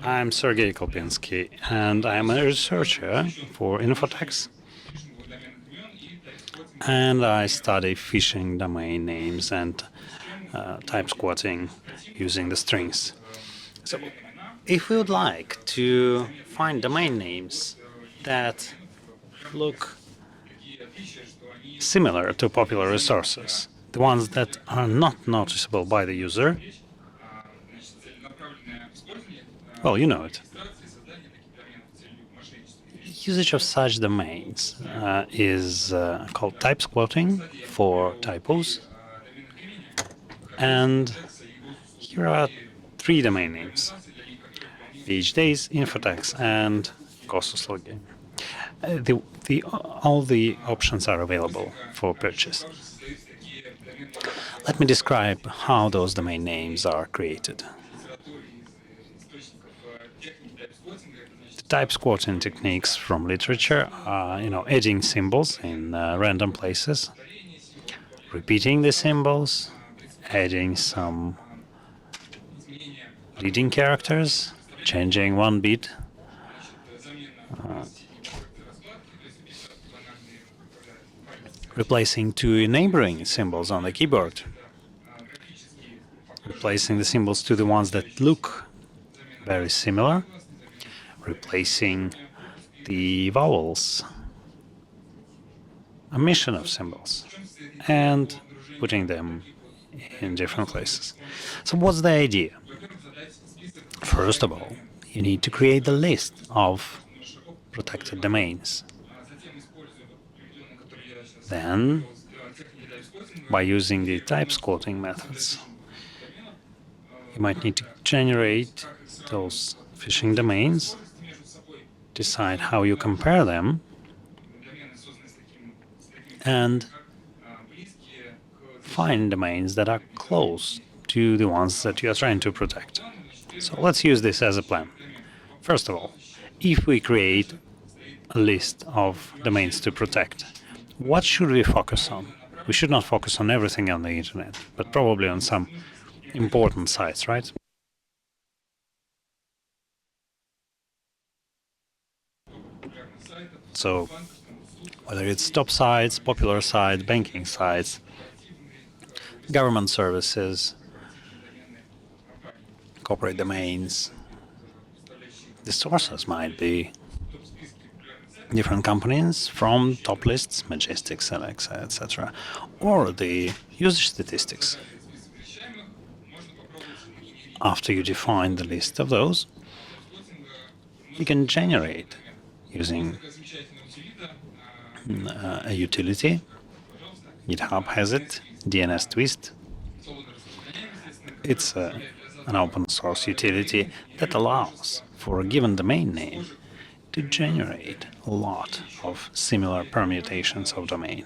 I'm Sergey Kolpinsky, and I'm a researcher for Infotex, and I study phishing domain names and type squatting using the strings. So, if we would like to find domain names that look similar to popular resources, the ones that are not noticeable by the user, well, you know it. Usage of such domains is called typosquatting for typos, and here are three domain names: PhDs, Infotex, and Kososlogin. All the options are available for purchase. Let me describe how those domain names are created. The type squatting techniques from literature are, adding symbols in random places, repeating the symbols, adding some leading characters, changing one bit, replacing two neighboring symbols on the keyboard, replacing the symbols to the ones that look very similar, replacing the vowels, omission of symbols, and putting them in different places. So what's the idea? First of all, you need to create the list of protected domains. Then, by using the type squatting methods, you might need to generate those phishing domains, decide how you compare them, and find domains that are close to the ones that you are trying to protect. So let's use this as a plan. First of all, if we create a list of domains to protect, what should we focus on? We should not focus on everything on the internet, but probably on some important sites, right? So whether it's top sites, popular sites, banking sites, government services, corporate domains, the sources might be different companies from top lists, Majestic, Select, etc., or the user statistics. After you define the list of those, you can generate using a utility. GitHub has it, DNS Twist. It's an open source utility that allows for a given domain name to generate a lot of similar permutations of domain.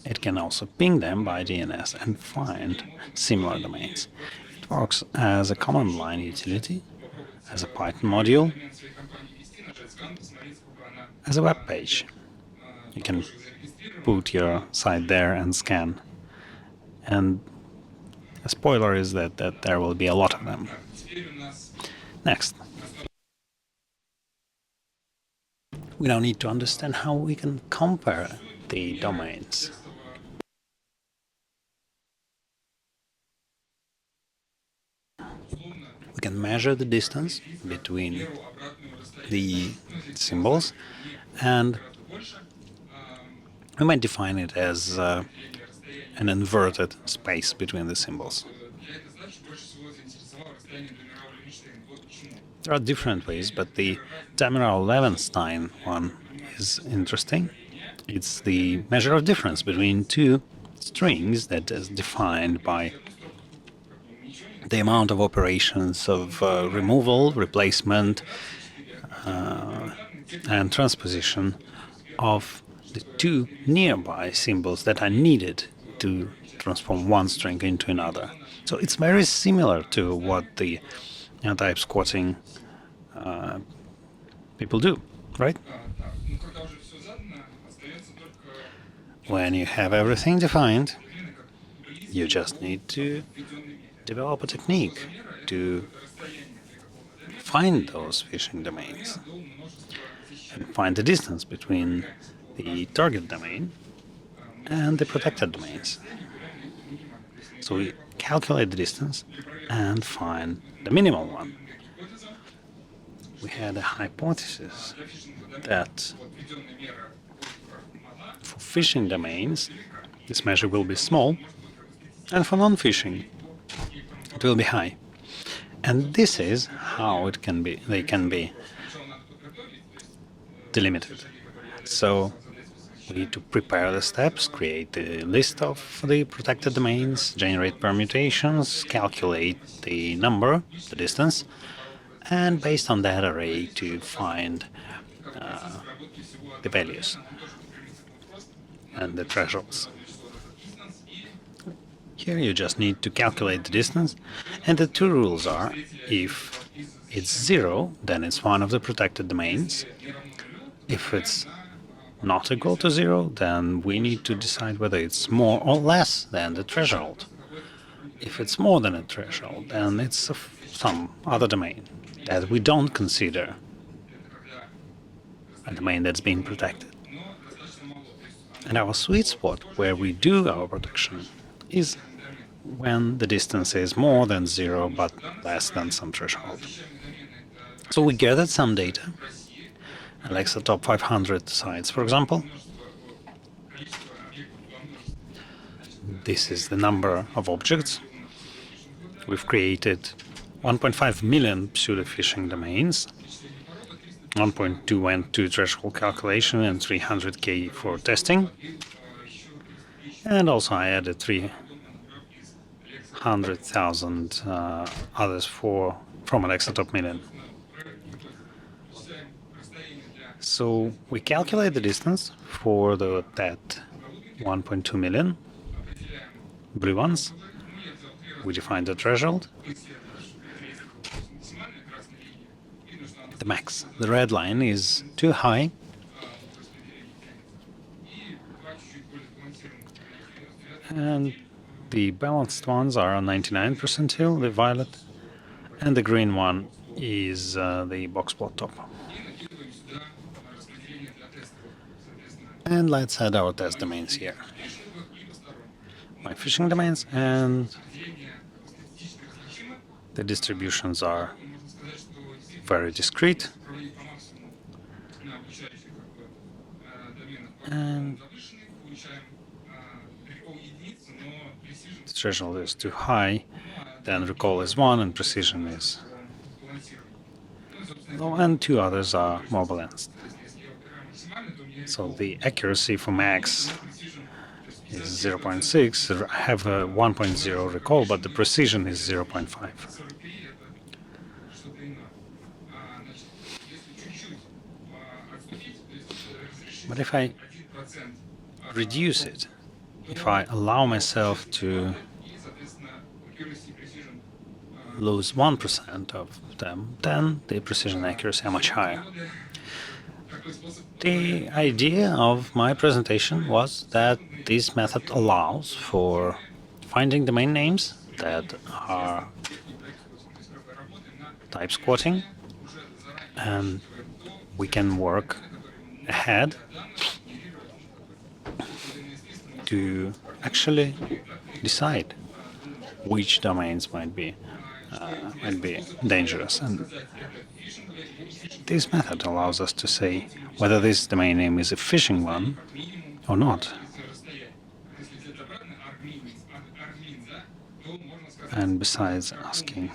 It can also ping them by DNS and find similar domains. It works as a command line utility, as a Python module, as a web page. You can put your site there and scan. And a spoiler is that there will be a lot of them. Next. We now need to understand how we can compare the domains. We can measure the distance between the symbols, and we might define it as an inverted space between the symbols. There are different ways, but the Damerau-Levenstein one is interesting. It's the measure of difference between two strings that is defined by the amount of operations of removal, replacement, and transposition of the two nearby symbols that are needed to transform one string into another. So it's very similar to what the type squatting people do, right? When you have everything defined, you just need to develop a technique to find those phishing domains and find the distance between the target domain and the protected domains. So we calculate the distance and find the minimal one. We had a hypothesis that for phishing domains, this measure will be small, and for non-phishing, it will be high. And this is how they can be delimited. So we need to prepare the steps, create the list of the protected domains, generate permutations, calculate the number, the distance, and based on that array to find the values and the thresholds. Here you just need to calculate the distance, and the two rules are: if it's 0, then it's one of the protected domains. If it's not equal to 0, then we need to decide whether it's more or less than the threshold. If it's more than a threshold, then it's some other domain that we don't consider a domain that's being protected. And our sweet spot, where we do our protection, is when the distance is more than 0 but less than some threshold. So we gathered some data, like the top 500 sites, for example. This is the number of objects. We've created 1.5 million pseudo-phishing domains. 1.2 went to threshold calculation and 300K for testing. And also I added 300,000 others from Alexa Top Million. So we calculate the distance for that 1.2 million blue ones. We define the threshold. The max, the red line, is too high. And the balanced ones are on 99 percentile, the violet, and the green one is the box plot top. And let's add our test domains here. My phishing domains, and the distributions are very discrete. And the threshold is too high, then recall is 1 and precision is low, and two others are more balanced. So the accuracy for max is 0.6. I have a 1.0 recall, but the precision is 0.5. But if I reduce it, if I allow myself to lose 1% of them, then the precision accuracy are much higher. The idea of my presentation was that this method allows for finding domain names that are type squatting, and we can work ahead to actually decide which domains might be dangerous. And this method allows us to say whether this domain name is a phishing one or not. And besides asking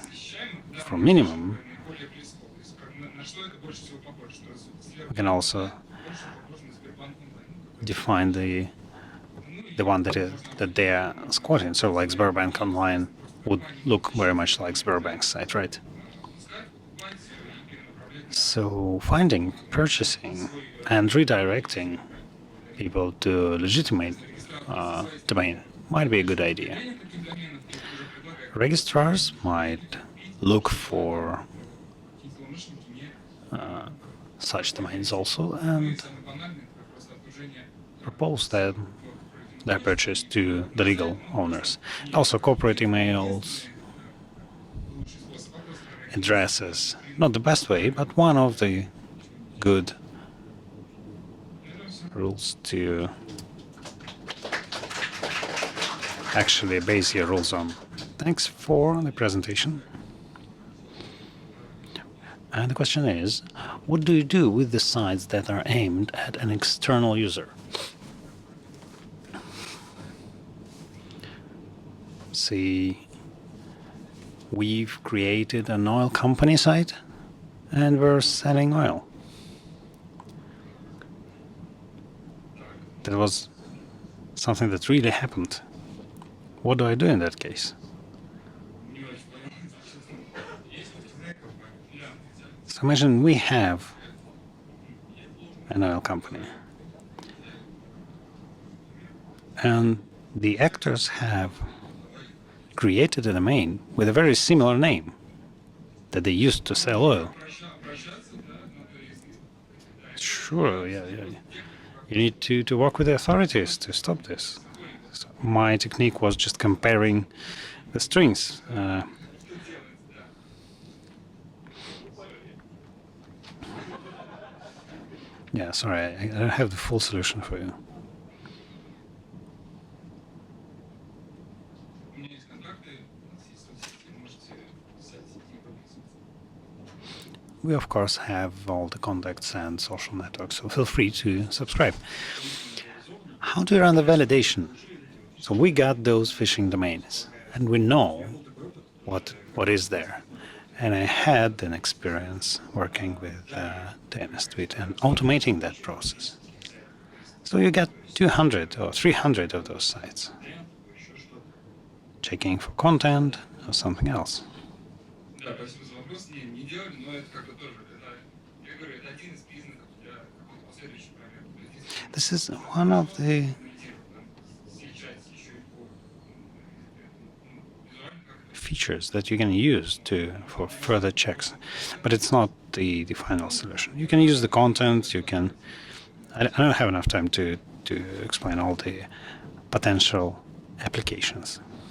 for minimum, we can also define the one that they are squatting. So like Sberbank Online would look very much like Sberbank's site, right? So finding, purchasing, and redirecting people to legitimate domain might be a good idea. Registrars might look for such domains also and propose their purchase to the legal owners. Also, corporate emails addresses. Not the best way, but one of the good rules to actually base your rules on. Thanks for the presentation. And the question is, what do you do with the sites that are aimed at an external user? See, we've created an oil company site and we're selling oil. That was something that really happened. What do I do in that case? So imagine we have an oil company and the actors have created a domain with a very similar name that they used to sell oil. Sure, yeah. You need to work with the authorities to stop this. So my technique was just comparing the strings. Yeah, sorry, I don't have the full solution for you. We, of course, have all the contacts and social networks, so feel free to subscribe. How do you run the validation? So we got those phishing domains, and we know what is there. And I had an experience working with DNS Tweet and automating that process. So you got 200 or 300 of those sites, checking for content or something else. This is one of the features that you can use for further checks, but it's not the final solution. You can use the content. You can. I don't have enough time to explain all the potential applications.